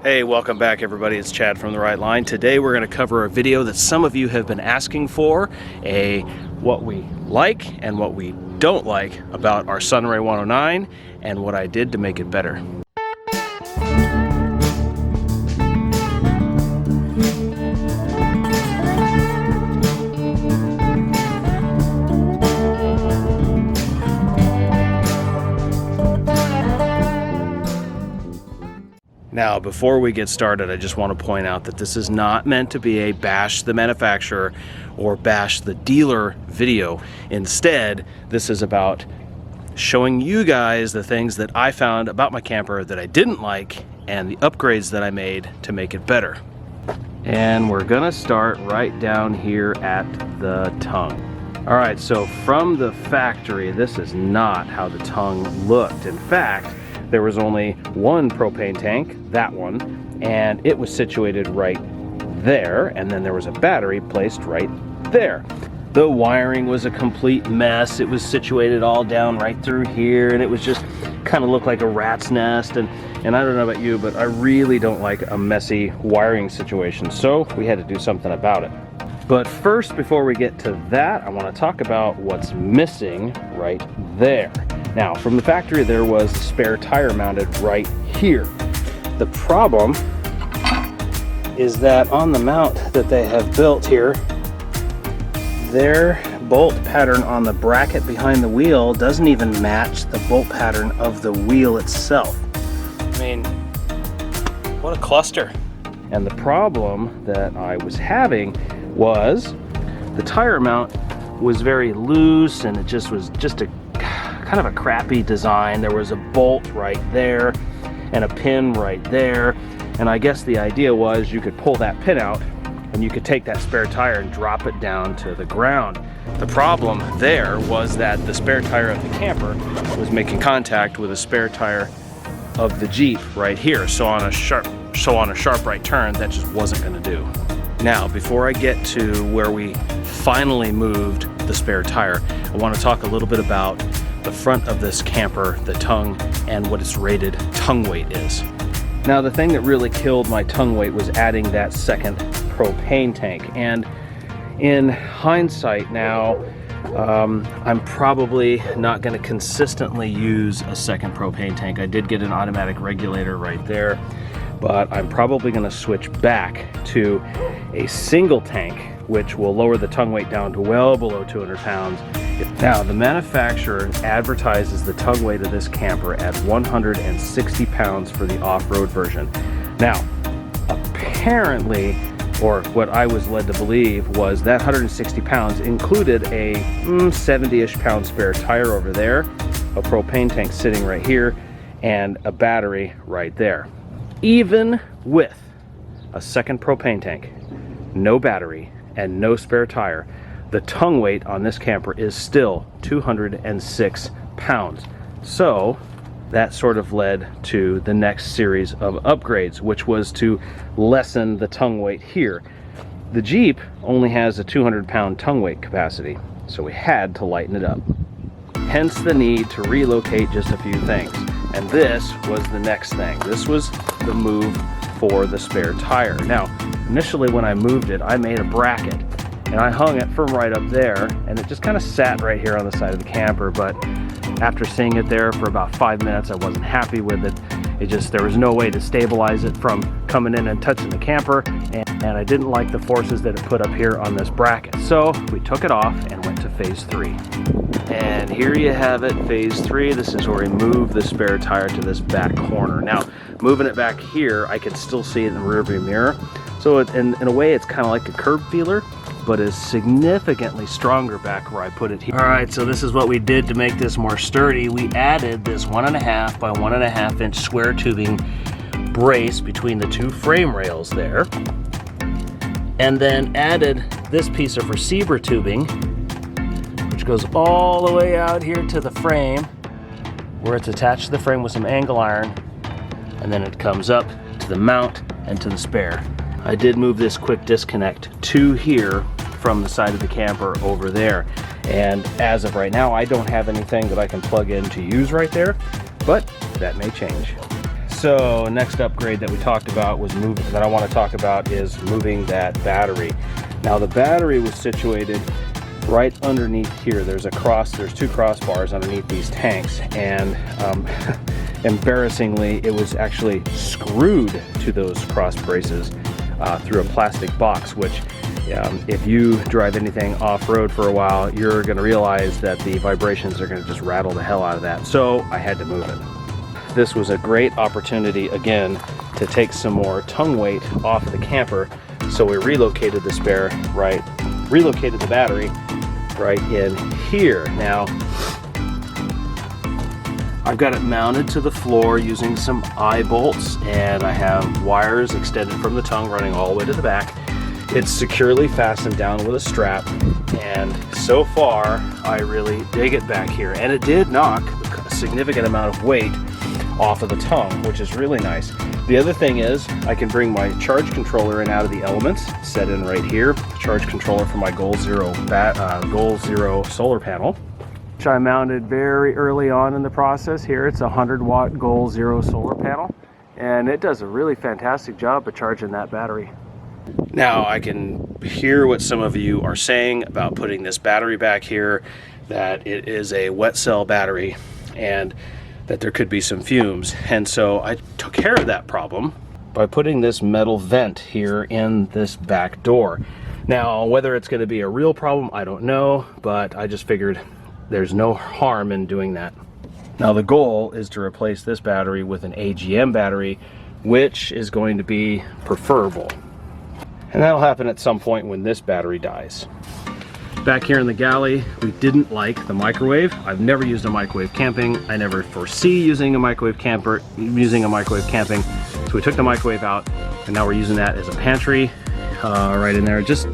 Hey, welcome back everybody, it's Chad from The Right Line. Today we're going to cover a video that some of you have been asking for, what we like and what we don't like about our Sunray 109 and what I did to make it better. Now, before we get started, I just want to point out that this is not meant to be a bash the manufacturer or bash the dealer video. Instead, this is about showing you guys the things that I found about my camper that I didn't like and the upgrades that I made to make it better. And we're gonna start right down here at the tongue. All right, so from the factory, this is not how the tongue looked. In fact, there was only one propane tank, that one, and it was situated right there, and then there was a battery placed right there. The wiring was a complete mess. It was situated all down right through here, and it was just kind of looked like a rat's nest, and I don't know about you, but I really don't like a messy wiring situation, so we had to do something about it. But first, before we get to that, I want to talk about what's missing right there. Now, from the factory, there was a spare tire mounted right here. The problem is that on the mount that they have built here, their bolt pattern on the bracket behind the wheel doesn't even match the bolt pattern of the wheel itself. I mean, what a cluster. And the problem that I was having was the tire mount was very loose, and it was just a kind of a crappy design. There was a bolt right there and a pin right there, and I guess the idea was you could pull that pin out and you could take that spare tire and drop it down to the ground. The problem there was that the spare tire of the camper was making contact with a spare tire of the Jeep right here, so on a sharp right turn, that just wasn't going to do. Now, before I get to where we finally moved the spare tire, I want to talk a little bit about the front of this camper, the tongue, and what its rated tongue weight is. Now, the thing that really killed my tongue weight was adding that second propane tank. And in hindsight now, I'm probably not going to consistently use a second propane tank. I did get an automatic regulator right there, but I'm probably going to switch back to a single tank, which will lower the tongue weight down to well below 200 pounds. Now, the manufacturer advertises the tongue weight of this camper at 160 pounds for the off-road version. Now, apparently, or what I was led to believe, was that 160 pounds included a 70-ish pound spare tire over there, a propane tank sitting right here, and a battery right there. Even with a second propane tank, no battery, and no spare tire, the tongue weight on this camper is still 206 pounds. So that sort of led to the next series of upgrades, which was to lessen the tongue weight here. The Jeep only has a 200-pound tongue weight capacity, so we had to lighten it up. Hence the need to relocate just a few things. And this was the next thing. This was the move for the spare tire. Now, initially when I moved it, I made a bracket and I hung it from right up there, and it just kind of sat right here on the side of the camper. But after seeing it there for about 5 minutes, I wasn't happy with it. There was no way to stabilize it from coming in and touching the camper, and I didn't like the forces that it put up here on this bracket. So we took it off and went to phase 3. And here you have it, phase 3. This is where we move the spare tire to this back corner. Now, moving it back here, I can still see it in the rearview mirror. So in a way, it's kind of like a curb feeler, but is significantly stronger back where I put it here. All right, so this is what we did to make this more sturdy. We added this 1.5 by 1.5 inch square tubing brace between the two frame rails there, and then added this piece of receiver tubing, which goes all the way out here to the frame, where it's attached to the frame with some angle iron, and then it comes up to the mount and to the spare. I did move this quick disconnect to here from the side of the camper over there, and as of right now I don't have anything that I can plug in to use right there, but that may change. So next upgrade that we talked about was that I want to talk about is moving that battery. Now the battery was situated right underneath here. There's two crossbars underneath these tanks, and embarrassingly, it was actually screwed to those cross braces through a plastic box, which if you drive anything off-road for a while, you're going to realize that the vibrations are going to just rattle the hell out of that. So I had to move it. This was a great opportunity, again, to take some more tongue weight off of the camper. So we relocated the relocated the battery right in here. Now, I've got it mounted to the floor using some eye bolts, and I have wires extended from the tongue running all the way to the back. It's securely fastened down with a strap, and so far I really dig it back here. And it did knock a significant amount of weight off of the tongue, which is really nice. The other thing is I can bring my charge controller in out of the elements, set in right here. Charge controller for my Goal Zero solar panel, which I mounted very early on in the process here. It's a 100-watt Goal Zero solar panel, and it does a really fantastic job of charging that battery. Now I can hear what some of you are saying about putting this battery back here, that it is a wet cell battery and that there could be some fumes. And so I took care of that problem by putting this metal vent here in this back door. Now, whether it's going to be a real problem, I don't know, but I just figured there's no harm in doing that. Now the goal is to replace this battery with an AGM battery, which is going to be preferable. And that'll happen at some point when this battery dies. Back here in the galley, we didn't like the microwave. I've never used a microwave camping. I never foresee using a microwave camping. So we took the microwave out, and now we're using that as a pantry right in there. Just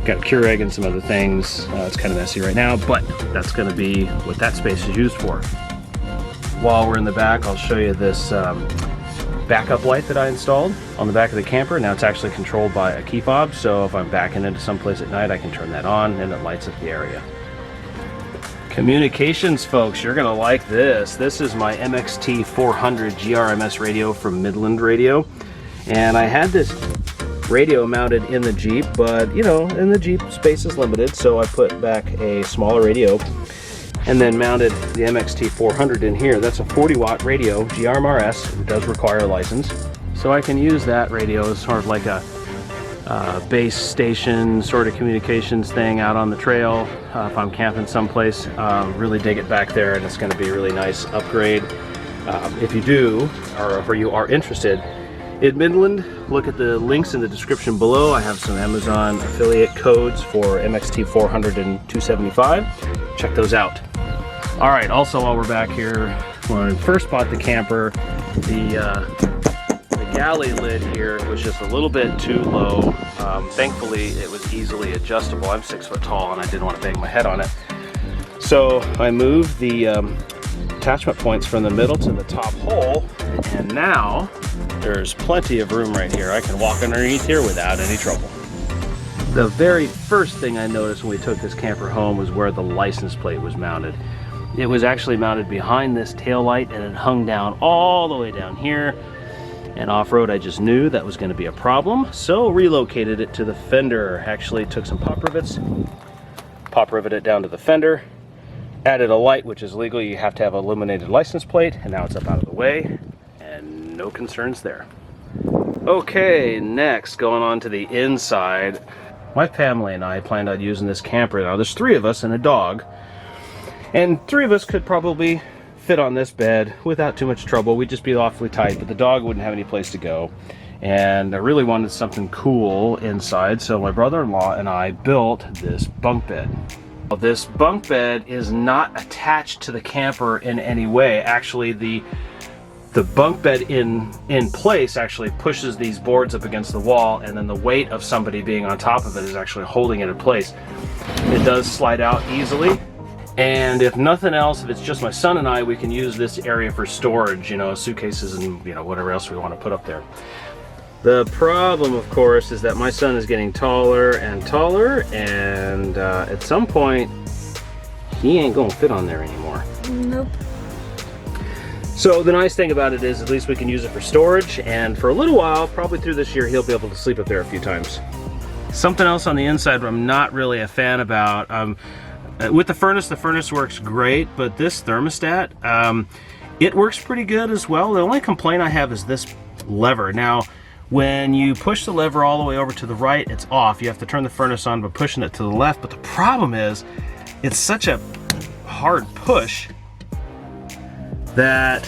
got a Keurig and some other things. It's kind of messy right now, but that's going to be what that space is used for. While we're in the back, I'll show you this backup light that I installed on the back of the camper. Now it's actually controlled by a key fob, so if I'm backing into someplace at night, I can turn that on and it lights up the area. Communications, folks, you're gonna like this. This is my MXT 400 GRMS radio from Midland Radio, and I had this radio mounted in the Jeep, but you know, in the Jeep space is limited, so I put back a smaller radio and then mounted the MXT 400 in here. That's a 40-watt radio, GMRS. It does require a license. So I can use that radio as sort of like a base station sort of communications thing out on the trail if I'm camping someplace. Really dig it back there, and it's going to be a really nice upgrade. If you do, or you are interested in Midland, look at the links in the description below. I have some Amazon affiliate codes for MXT 400 and 275. Check those out. All right, also while we're back here, when I first bought the camper, the galley lid here was just a little bit too low. Thankfully, it was easily adjustable. I'm 6 foot tall and I didn't want to bang my head on it. So I moved the attachment points from the middle to the top hole, and now there's plenty of room right here. I can walk underneath here without any trouble. The very first thing I noticed when we took this camper home was where the license plate was mounted. It was actually mounted behind this tail light, and it hung down all the way down here. And off-road, I just knew that was going to be a problem, so relocated it to the fender. Actually took some pop rivets, pop riveted it down to the fender, added a light, which is legal. You have to have an illuminated license plate, and now it's up out of the way, and no concerns there. Okay, next, going on to the inside. My family and I planned on using this camper. Now, there's 3 of us and a dog, and 3 of us could probably fit on this bed without too much trouble. We'd just be awfully tight, but the dog wouldn't have any place to go. And I really wanted something cool inside, so my brother-in-law and I built this bunk bed. This bunk bed is not attached to the camper in any way. Actually, the bunk bed in place actually pushes these boards up against the wall, and then the weight of somebody being on top of it is actually holding it in place. It does slide out easily. And if nothing else, if it's just my son and I, we can use this area for storage, you know, suitcases and, you know, whatever else we want to put up there. The problem, of course, is that my son is getting taller and taller, and at some point, he ain't gonna fit on there anymore. Nope. So the nice thing about it is at least we can use it for storage, and for a little while, probably through this year, he'll be able to sleep up there a few times. Something else on the inside I'm not really a fan about, with the furnace works great, but this thermostat, it works pretty good as well. The only complaint I have is this lever. Now, when you push the lever all the way over to the right, it's off. You have to turn the furnace on by pushing it to the left, but the problem is, it's such a hard push that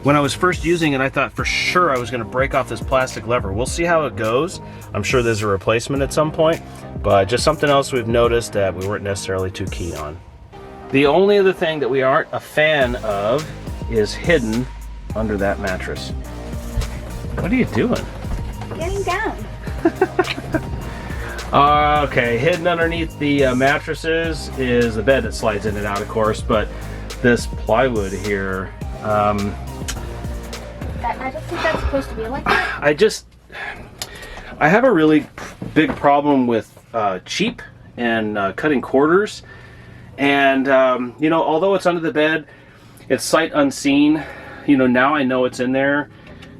when I was first using it, I thought for sure I was going to break off this plastic lever. We'll see how it goes. I'm sure there's a replacement at some point, but just something else we've noticed that we weren't necessarily too keen on. The only other thing that we aren't a fan of is hidden under that mattress. What are you doing? Getting down. Okay, hidden underneath the mattresses is the bed that slides in and out, of course, but this plywood here, I don't think that's supposed to be like that. I have a really big problem with cheap and cutting quarters, and you know, although it's under the bed, it's sight unseen. You know, now I know it's in there.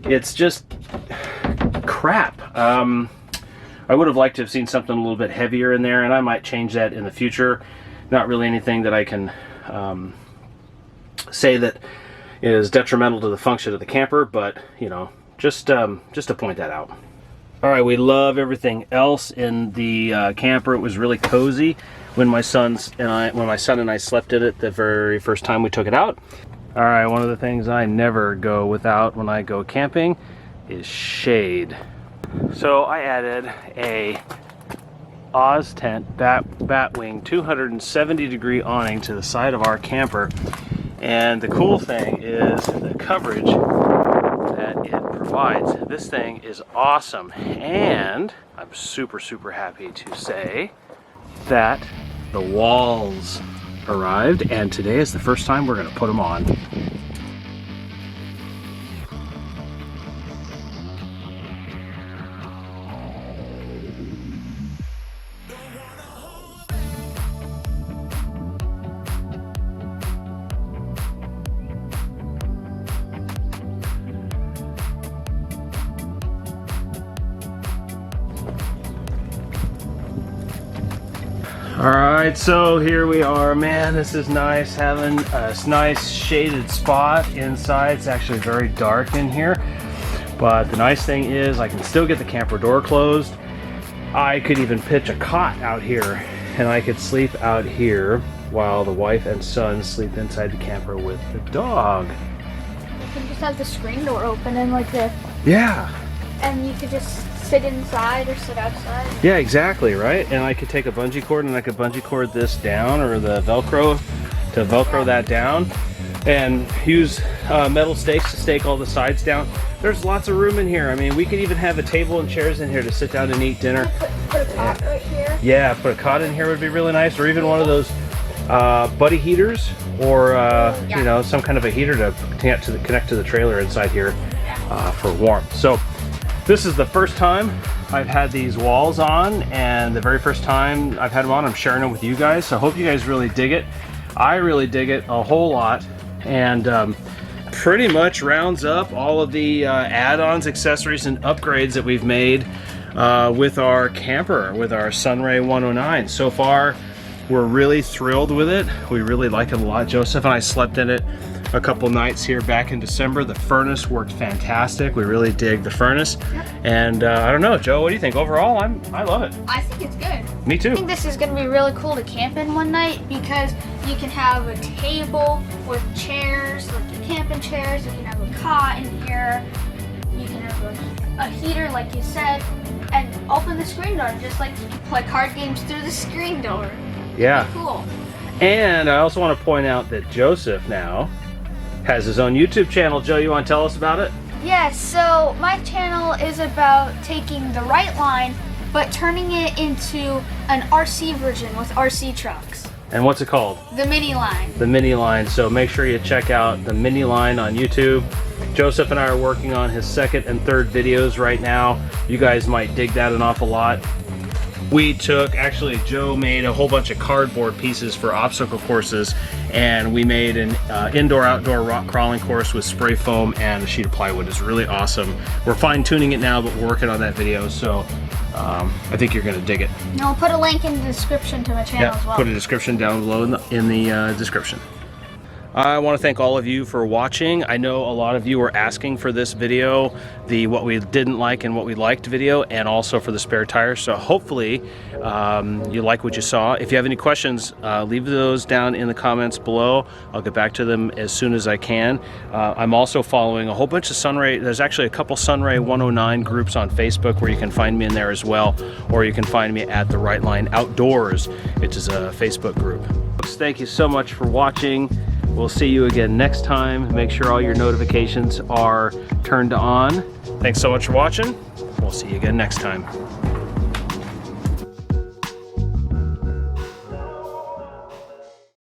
It's just crap. I would have liked to have seen something a little bit heavier in there, and I might change that in the future. Not really anything that I can say that is detrimental to the function of the camper, but you know, just to point that out. All right, we love everything else in the camper. It was really cozy when my son and I slept in it the very first time we took it out. All right, one of the things I never go without when I go camping is shade. So I added a Oz tent batwing 270-degree awning to the side of our camper, and the cool thing is the coverage that it provides. This thing is awesome, and I'm super happy to say that the walls arrived, and today is the first time we're going to put them on. Alright, so here we are. Man, this is nice, having a nice shaded spot inside. It's actually very dark in here, but the nice thing is I can still get the camper door closed. I could even pitch a cot out here, and I could sleep out here while the wife and son sleep inside the camper with the dog. You can just have the screen door open and like this. Yeah. And you could just sit inside or sit outside. Yeah, exactly, right? And I could take a bungee cord and I could bungee cord this down, or the Velcro to Velcro that down, and use metal stakes to stake all the sides down. There's lots of room in here. I mean, we could even have a table and chairs in here to sit down and eat dinner. Put a cot right here. Yeah, put a cot in here would be really nice, or even one of those buddy heaters, or you know, some kind of a heater to connect to the trailer inside here for warmth. So this is the first time I've had these walls on, and the very first time I've had them on, I'm sharing them with you guys. So I hope you guys really dig it. I really dig it a whole lot, and pretty much rounds up all of the add-ons, accessories, and upgrades that we've made with our camper, with our Sunray 109. So far, we're really thrilled with it. We really like it a lot. Joseph and I slept in it a couple nights here back in December. The furnace worked fantastic. We really dig the furnace. Yep. And I don't know, Joe, what do you think? Overall, I love it. I think it's good. Me too. I think this is going to be really cool to camp in one night, because you can have a table with chairs, like your camping chairs. You can have a cot in here. You can have a heater, like you said, and open the screen door, just like you can play card games through the screen door. Yeah. Cool. And I also want to point out that Joseph now has his own YouTube channel. Joe, you want to tell us about it? Yes, so my channel is about taking the right line, but turning it into an RC version with RC trucks. And what's it called? The Mini Line. The Mini Line. So make sure you check out the Mini Line on YouTube. Joseph and I are working on his second and third videos right now. You guys might dig that an awful lot. We took, actually Joe made a whole bunch of cardboard pieces for obstacle courses, and we made an indoor-outdoor rock crawling course with spray foam and a sheet of plywood. It's really awesome. We're fine-tuning it now, but we're working on that video, so I think you're gonna dig it. And I'll put a link in the description to my channel as well. Put a description down below in the description. I want to thank all of you for watching. I know a lot of you were asking for this video, the what we didn't like and what we liked video, and also for the spare tire. So hopefully you like what you saw. If you have any questions, leave those down in the comments below. I'll get back to them as soon as I can. I'm also following a whole bunch of Sunray. There's actually a couple Sunray 109 groups on Facebook where you can find me in there as well, or you can find me at the Right Line Outdoors, which is a Facebook group. Folks, thank you so much for watching. We'll see you again next time. Make sure all your notifications are turned on. Thanks so much for watching. We'll see you again next time.